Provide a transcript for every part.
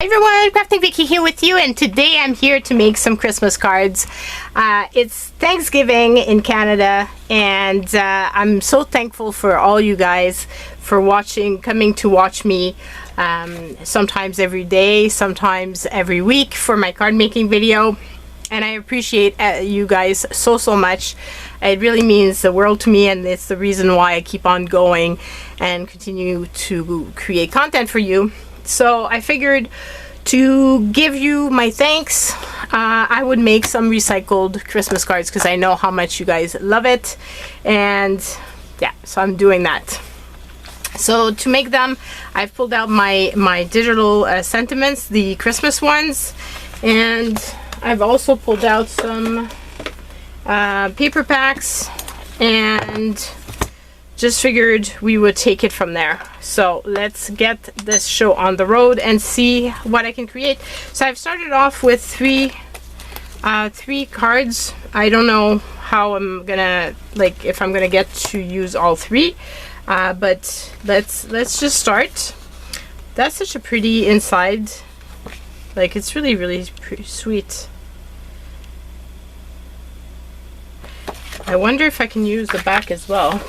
Hi everyone, Crafting Vicky here with you, and today I'm here to make some Christmas cards. It's Thanksgiving in Canada, and I'm so thankful for all you guys for coming to watch me sometimes every day, sometimes every week for my card making video. And I appreciate you guys so much. It really means the world to me, and it's the reason why I keep on going and continue to create content for you. So I figured to give you my thanks, I would make some recycled Christmas cards because I know how much you guys love it. And yeah, so I'm doing that. So to make them, I've pulled out my digital sentiments, the Christmas ones, and I've also pulled out some paper packs, and just figured we would take it from there. So let's get this show on the road and see what I can create. So I've started off with three cards. I don't know how I'm gonna, like, if I'm gonna get to use all three, but let's just start. That's such a pretty inside, like, it's really pretty sweet. I wonder if I can use the back as well.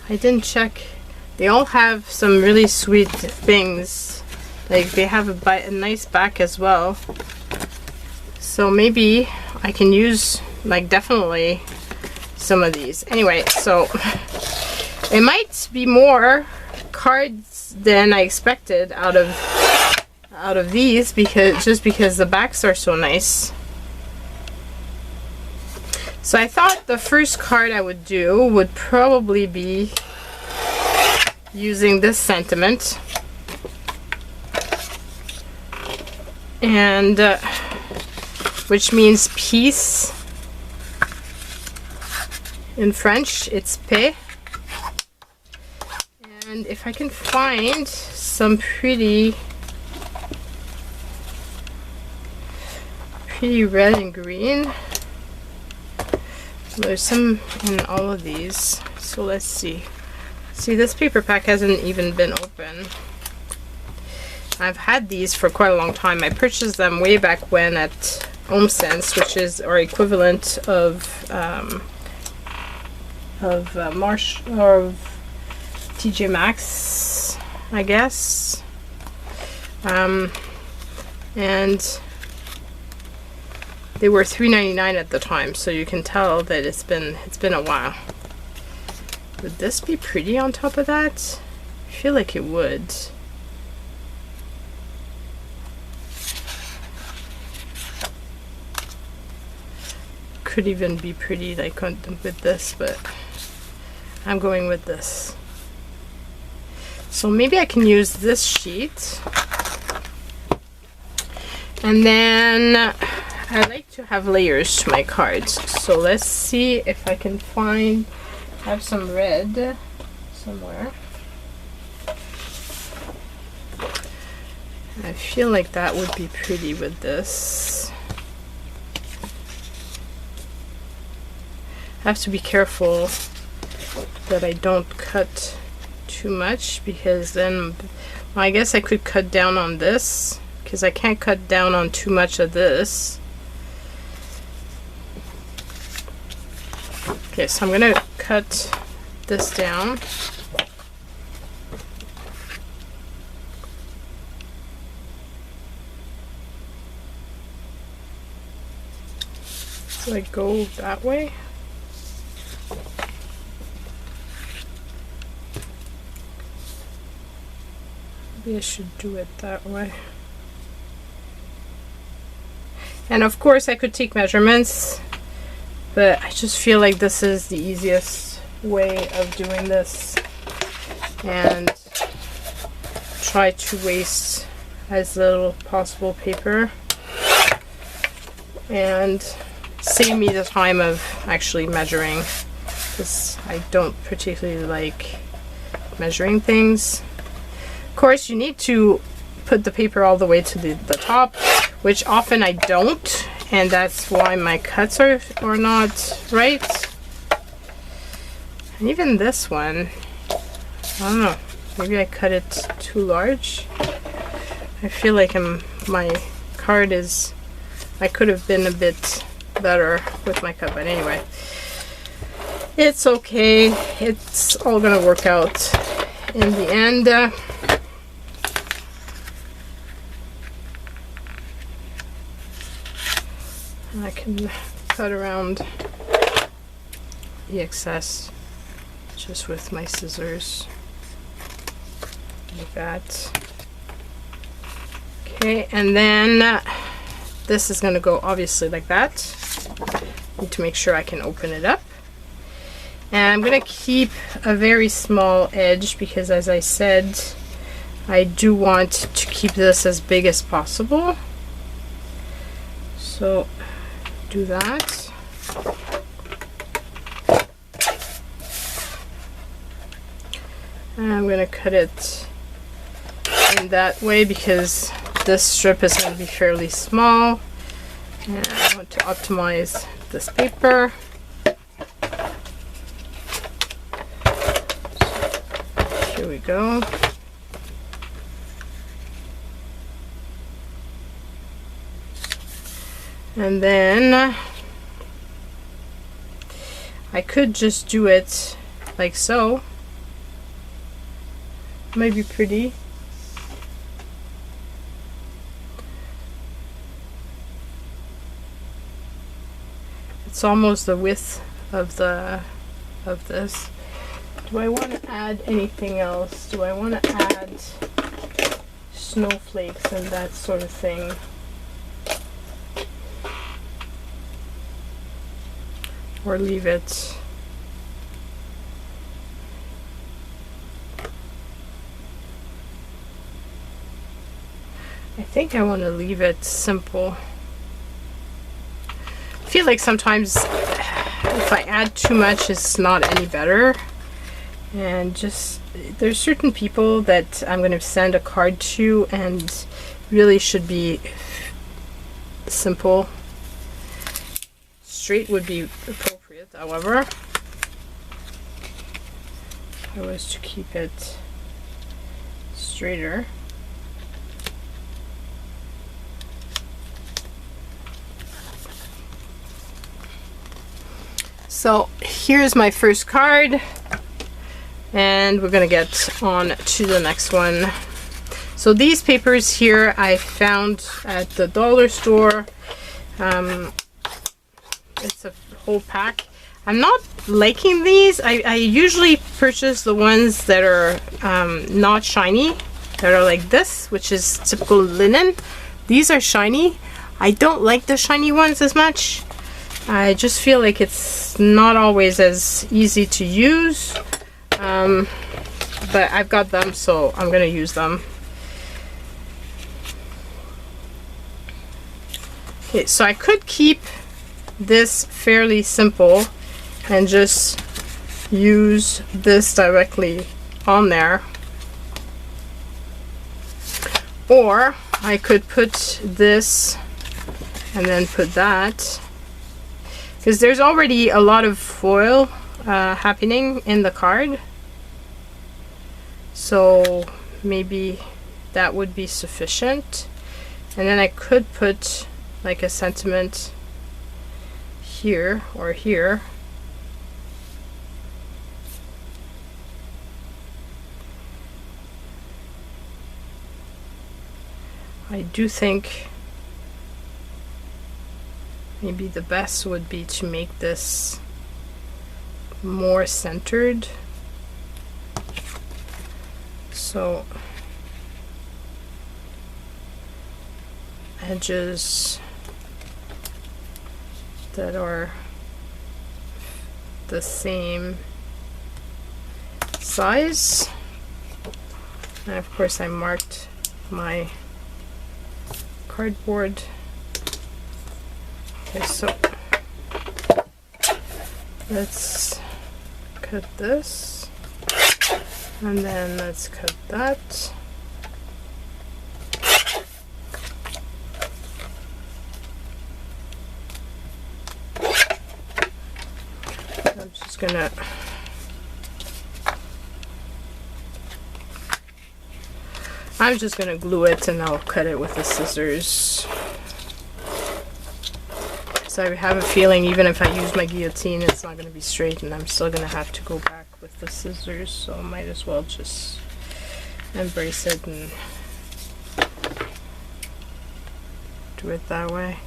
I didn't check. They all have some really sweet things. Like, they have a nice back as well. So maybe I can use, like, definitely some of these. Anyway, so it might be more cards than I expected out of these, because the backs are so nice. So I thought the first card I would do would probably be using this sentiment, and which means peace. In French, it's paix. And if I can find some pretty red and green. There's some in all of these, so let's see. See, this paper pack hasn't even been open. I've had these for quite a long time. I purchased them way back when at HomeSense, which is our equivalent of Marsh or TJ Maxx, I guess. And they were $3.99 at the time, so you can tell that it's been a while. Would this be pretty on top of that? I feel like it would. Could even be pretty, like, with this, but I'm going with this. So maybe I can use this sheet, and then I like to have layers to my cards, so let's see if I can have some red somewhere. I feel like that would be pretty with this. I have to be careful that I don't cut too much, because then, well, I guess I could cut down on this, because I can't cut down on too much of this. Okay, so I'm gonna cut this down. So I go that way. Maybe I should do it that way. And of course I could take measurements, but I just feel like this is the easiest way of doing this, and try to waste as little possible paper and save me the time of actually measuring, because I don't particularly like measuring things. Of course, you need to put the paper all the way to the top, which often I don't, and that's why my cuts are not right. And even this one, I don't know, maybe I cut it too large. I feel like my card is, I could have been a bit better with my cut, but anyway, it's okay. It's all gonna work out in the end. I can cut around the excess just with my scissors like that. Okay, and then this is going to go obviously like that. Need to make sure I can open it up. And I'm going to keep a very small edge because, as I said, I do want to keep this as big as possible. So do that. And I'm going to cut it in that way because this strip is going to be fairly small. And I want to optimize this paper. So here we go. And then I could just do it like so. Might be pretty. It's almost the width of this. Do I want to add anything else? Do I want to add snowflakes and that sort of thing? Or leave it? I think I want to leave it simple. I feel like sometimes if I add too much, it's not any better. And just, there's certain people that I'm going to send a card to and really should be simple. Straight would be appropriate, however. If I was to keep it straighter. So here's my first card, and we're gonna get on to the next one. So these papers here I found at the dollar store. It's a whole pack. I'm not liking these. I usually purchase the ones that are not shiny, that are like this, which is typical linen. These are shiny. I don't like the shiny ones as much. I just feel like it's not always as easy to use, but I've got them, so I'm gonna use them. Okay, so I could keep this fairly simple and just use this directly on there, or I could put this and then put that, because there's already a lot of foil happening in the card, so maybe that would be sufficient. And then I could put like a sentiment here or here. I do think maybe the best would be to make this more centered. So edges that are the same size. And of course I marked my cardboard. Okay, so let's cut this, and then let's cut that. I'm just gonna I'm just gonna glue it and I'll cut it with the scissors. So I have a feeling even if I use my guillotine, it's not gonna be straight and I'm still gonna have to go back with the scissors, so I might as well just embrace it and do it that way.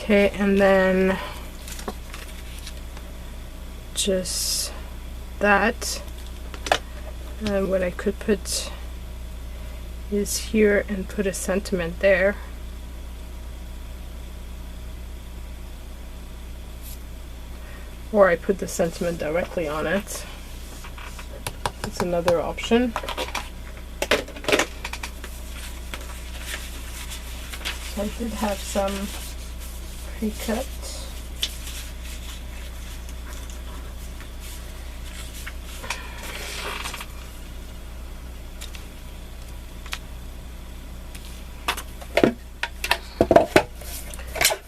Okay, and then just that. And what I could put is here and put a sentiment there. Or I put the sentiment directly on it. It's another option. So I did have some pre-cut.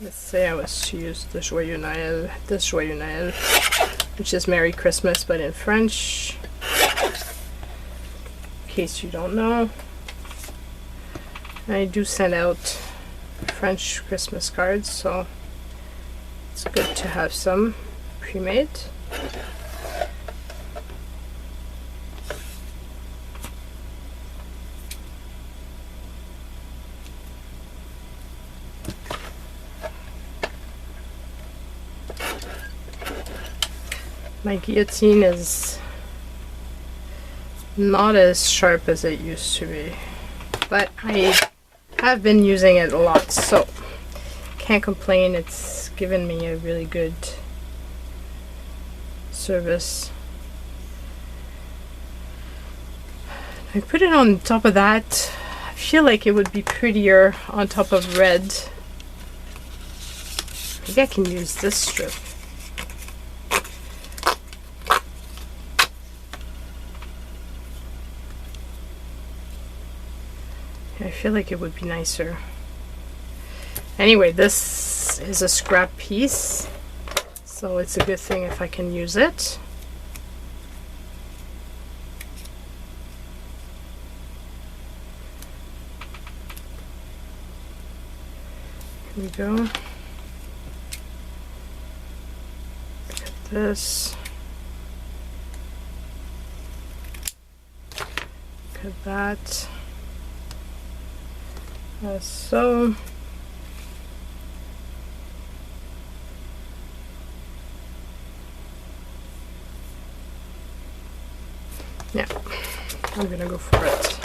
Let's say I was to use the Joyeux Noël, which is Merry Christmas but in French, in case you don't know. I do send out French Christmas cards, so it's good to have some pre-made. My guillotine is not as sharp as it used to be, but I have been using it a lot, so can't complain. It's given me a really good service. I put it on top of that. I feel like it would be prettier on top of red. Maybe I can use this strip. I feel like it would be nicer. Anyway, this is a scrap piece, so it's a good thing if I can use it. Here we go. Look at this. Look at that. So yeah, I'm gonna go for it.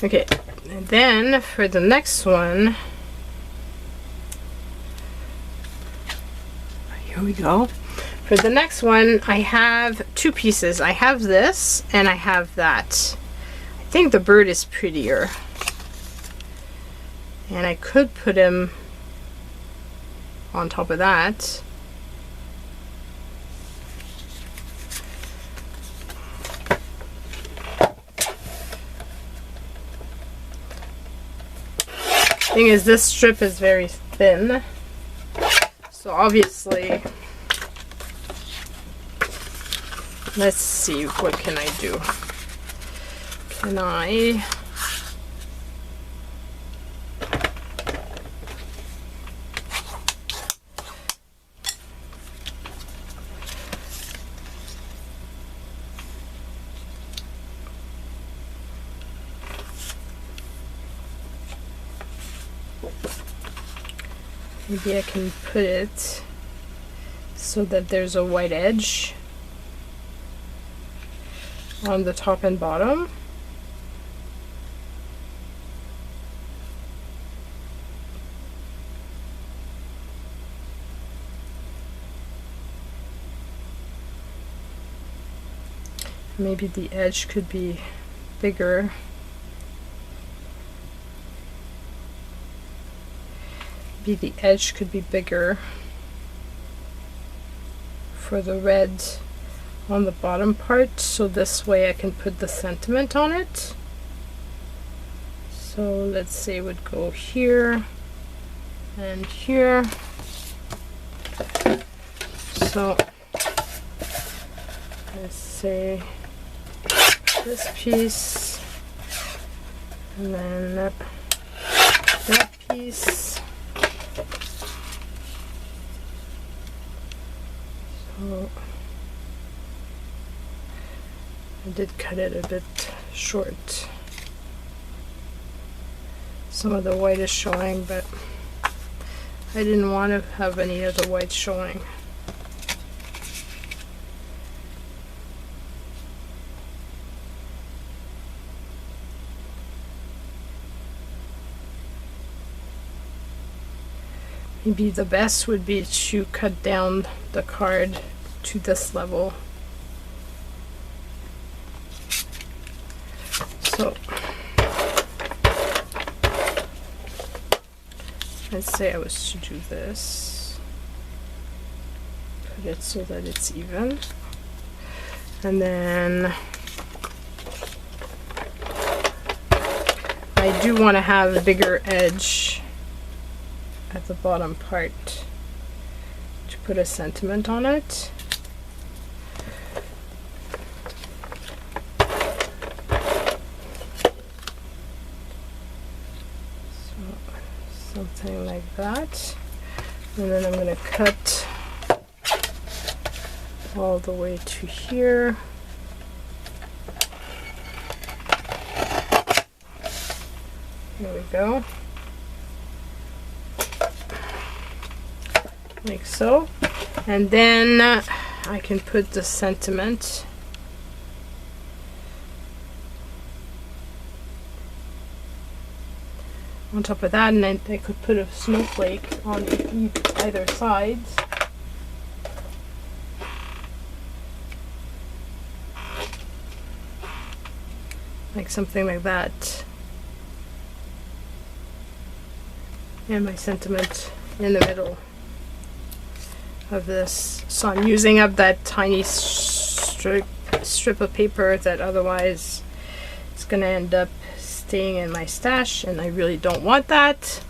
Okay, and then for the next one, here we go. For the next one, I have two pieces. I have this and I have that. I think the bird is prettier. And I could put him on top of that. Thing is, this strip is very thin. So obviously, let's see, what can I do? Can I... Maybe I can put it so that there's a white edge on the top and bottom. Maybe the edge could be bigger. Maybe the edge could be bigger for the red on the bottom part, so this way I can put the sentiment on it. So let's say it would go here and here. So let's say this piece, and then that piece. So I did cut it a bit short. Some of the white is showing, but I didn't want to have any of the white showing. Maybe the best would be to cut down the card to this level. So let's say I was to do this, put it so that it's even, and then I do want to have a bigger edge at the bottom part to put a sentiment on it. Something like that, and then I'm going to cut all the way to here. There we go, like so, and then I can put the sentiment on top of that, and then I could put a snowflake on either side. Like something like that. And my sentiment in the middle of this. So I'm using up that tiny strip of paper that otherwise it's going to end up staying in my stash, and I really don't want that.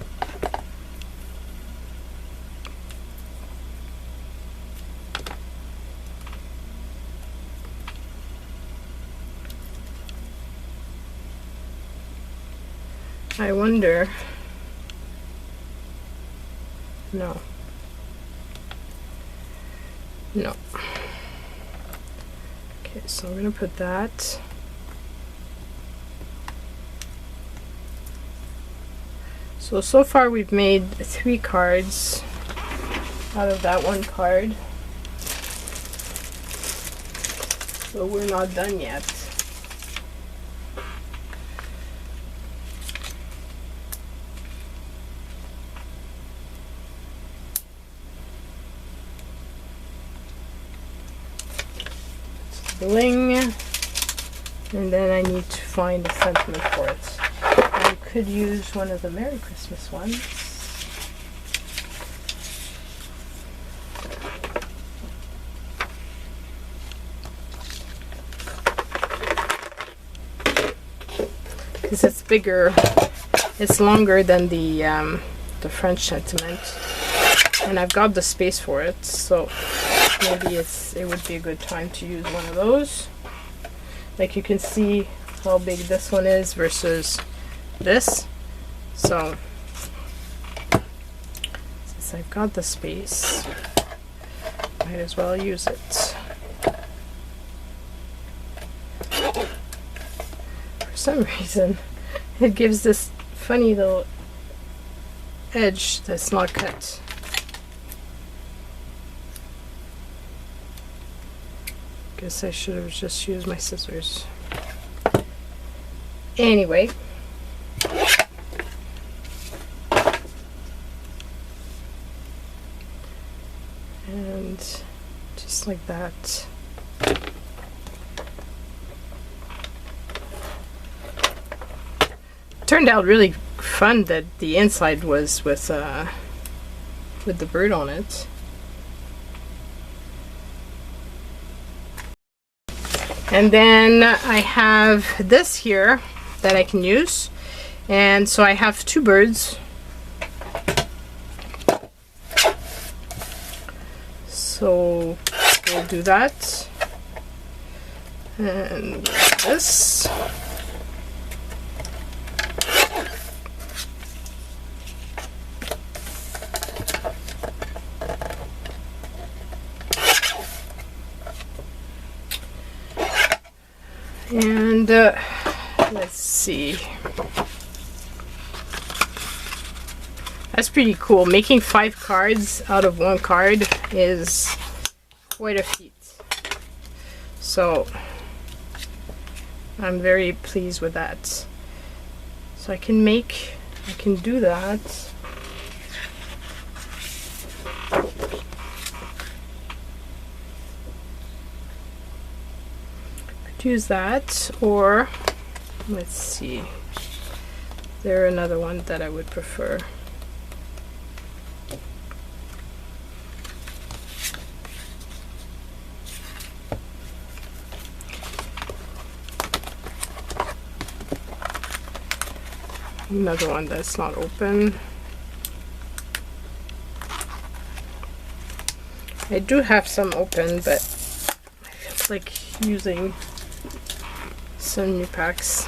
I wonder, no, okay, so I'm gonna put that. So far we've made 3 cards out of that one card. So we're not done yet. Bling, and then I need to find a sentiment for it. I could use one of the Merry Christmas ones. Because it's bigger, it's longer than the French sentiment, and I've got the space for it, so maybe it would be a good time to use one of those. Like you can see how big this one is versus this. So since I've got the space, might as well use it. For some reason it gives this funny little edge that's not cut. Guess I should have just used my scissors. Anyway, and just like that. Turned out really fun that the inside was with the bird on it. And then I have this here that I can use. And so I have two birds. So we'll do that. And this. And let's see. That's pretty cool. Making 5 cards out of 1 card is quite a feat. So I'm very pleased with that. So I can do that. Use that, or let's see, there another one that I would prefer. Another one that's not open. I do have some open, but I feel like using some new packs.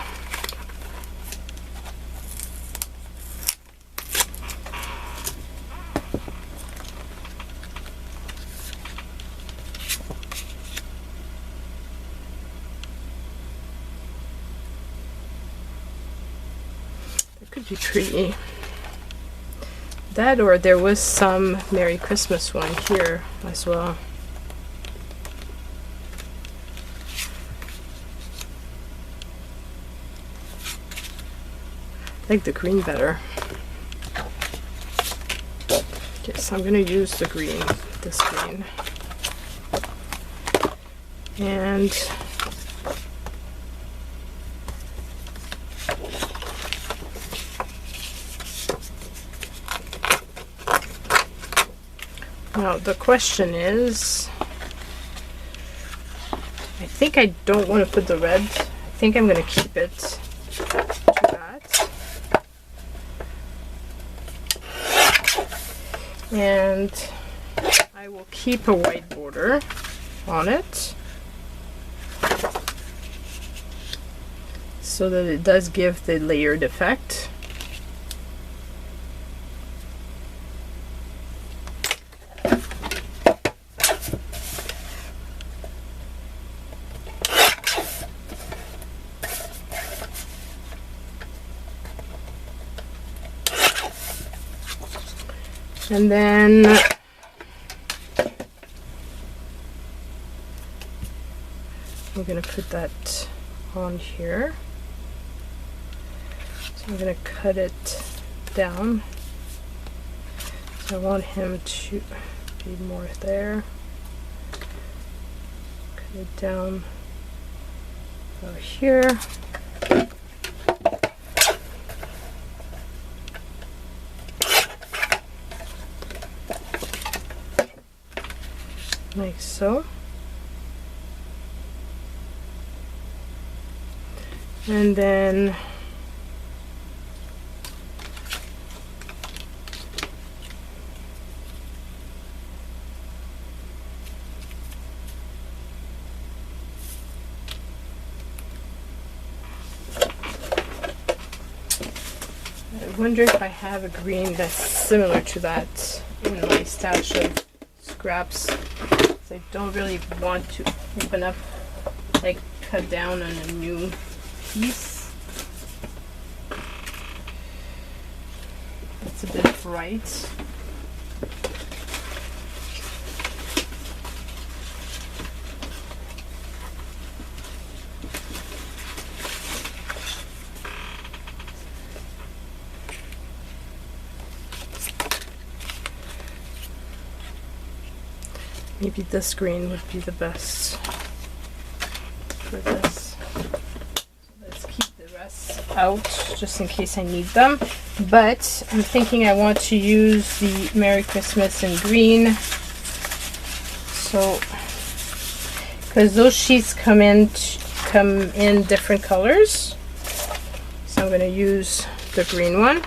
That could be pretty. That, or there was some Merry Christmas one here as well. I like the green better. Okay, so I'm gonna use the green, this green. And now the question is, I think I don't want to put the red. I think I'm gonna keep it. And I will keep a white border on it so that it does give the layered effect. And then I'm going to put that on here. So I'm going to cut it down. So I want him to be more there. Cut it down over here. Like so. And then I wonder if I have a green that's similar to that in my stash of scraps. I don't really want to open up, like cut down on a new piece. That's a bit bright. Maybe this green would be the best for this. So let's keep the rest out just in case I need them. But I'm thinking I want to use the Merry Christmas in green. So, because because those sheets come in different colors. So I'm going to use the green one.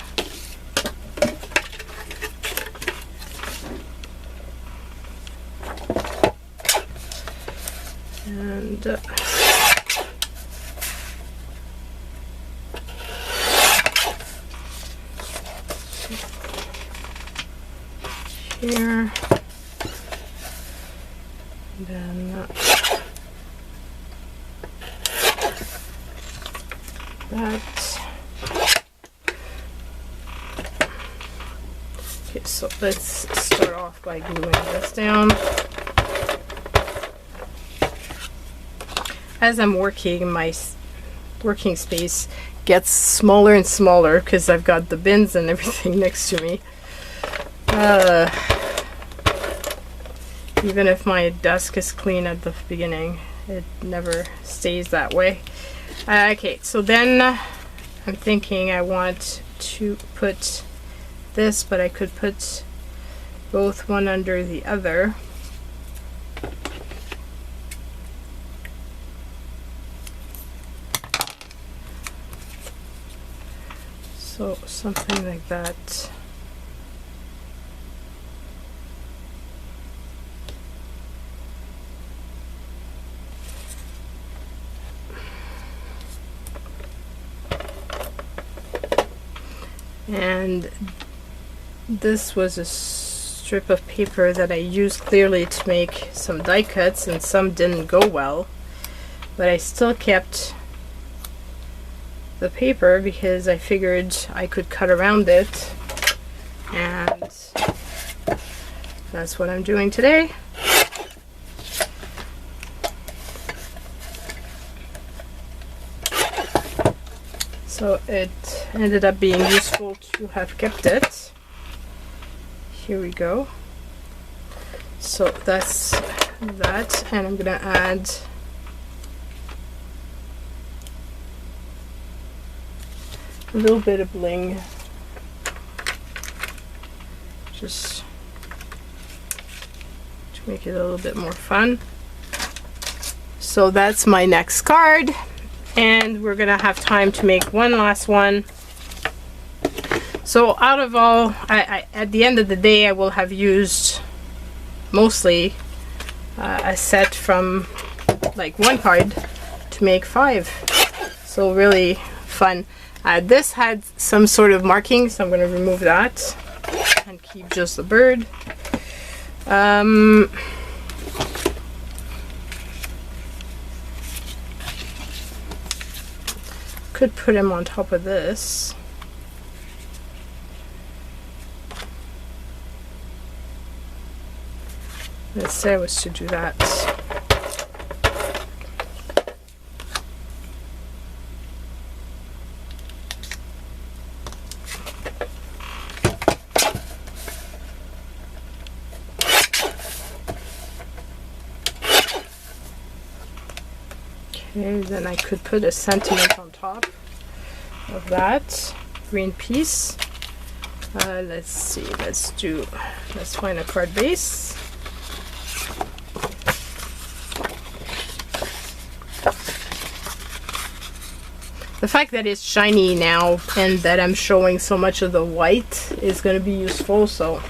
And here, and then that. Okay, so let's start off by gluing this down. As I'm working, my working space gets smaller and smaller because I've got the bins and everything next to me. Even if my desk is clean at the beginning, it never stays that way. Okay, so then I'm thinking I want to put this, but I could put both one under the other. So something like that. And this was a strip of paper that I used clearly to make some die cuts, and some didn't go well, but I still kept the paper because I figured I could cut around it, and that's what I'm doing today. So it ended up being useful to have kept it. Here we go. So that's that, and I'm gonna add a little bit of bling, just to make it a little bit more fun. So that's my next card, and we're gonna have time to make one last one. So out of all, at the end of the day, I will have used mostly a set from like one card to make 5. So really fun. This had some sort of marking, so I'm going to remove that and keep just the bird. Could put him on top of this. Let's say I was to do that. Okay, then I could put a sentiment on top of that green piece. Let's see, let's find a card base. The fact that it's shiny now and that I'm showing so much of the white is going to be useful, so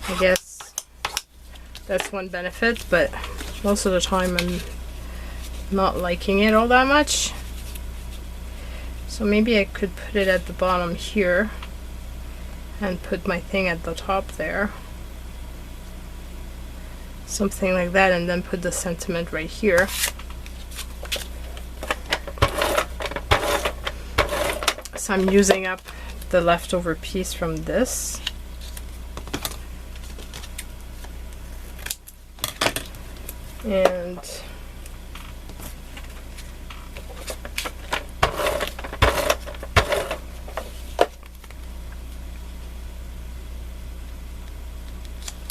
I guess that's one benefit, but most of the time I'm not liking it all that much. So maybe I could put it at the bottom here and put my thing at the top there. Something like that, and then put the sentiment right here. So I'm using up the leftover piece from this. And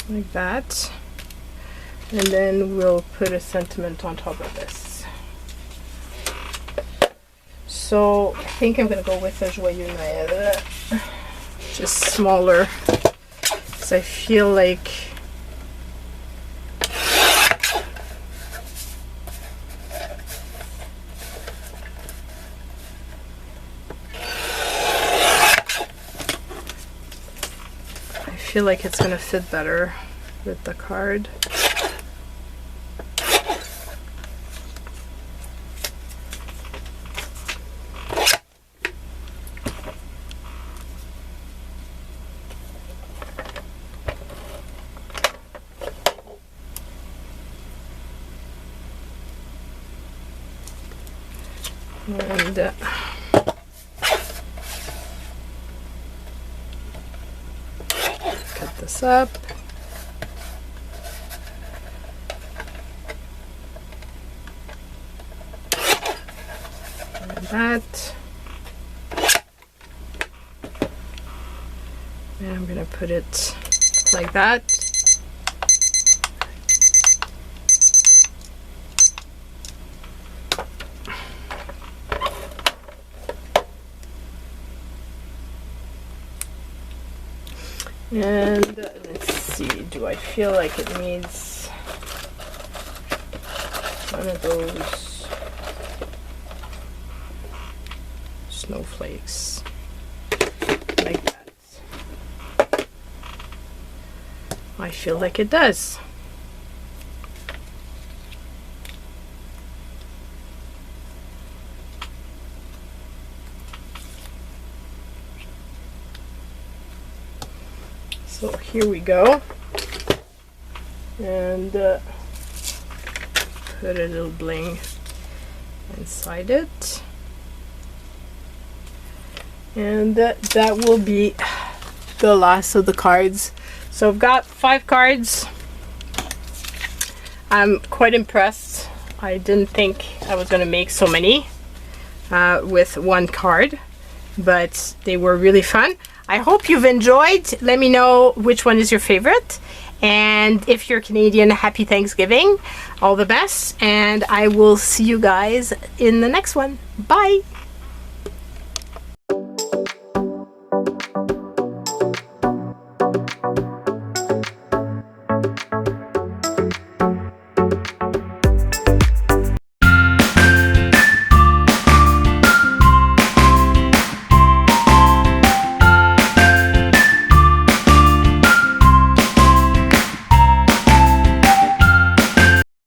like that. And then we'll put a sentiment on top of this. So I think I'm going to go with a joyeux Noël, just smaller, because I feel like feel like it's gonna fit better with the card. And cut this up. And that. And I'm going to put it like that. And let's see, do I feel like it needs one of those snowflakes like that? I feel like it does. So here we go, and put a little bling inside it, and that will be the last of the cards. So I've got 5 cards. I'm quite impressed. I didn't think I was going to make so many with one card, but they were really fun. I hope you've enjoyed. Let me know which one is your favorite. And if you're Canadian, happy Thanksgiving. All the best. And I will see you guys in the next one. Bye.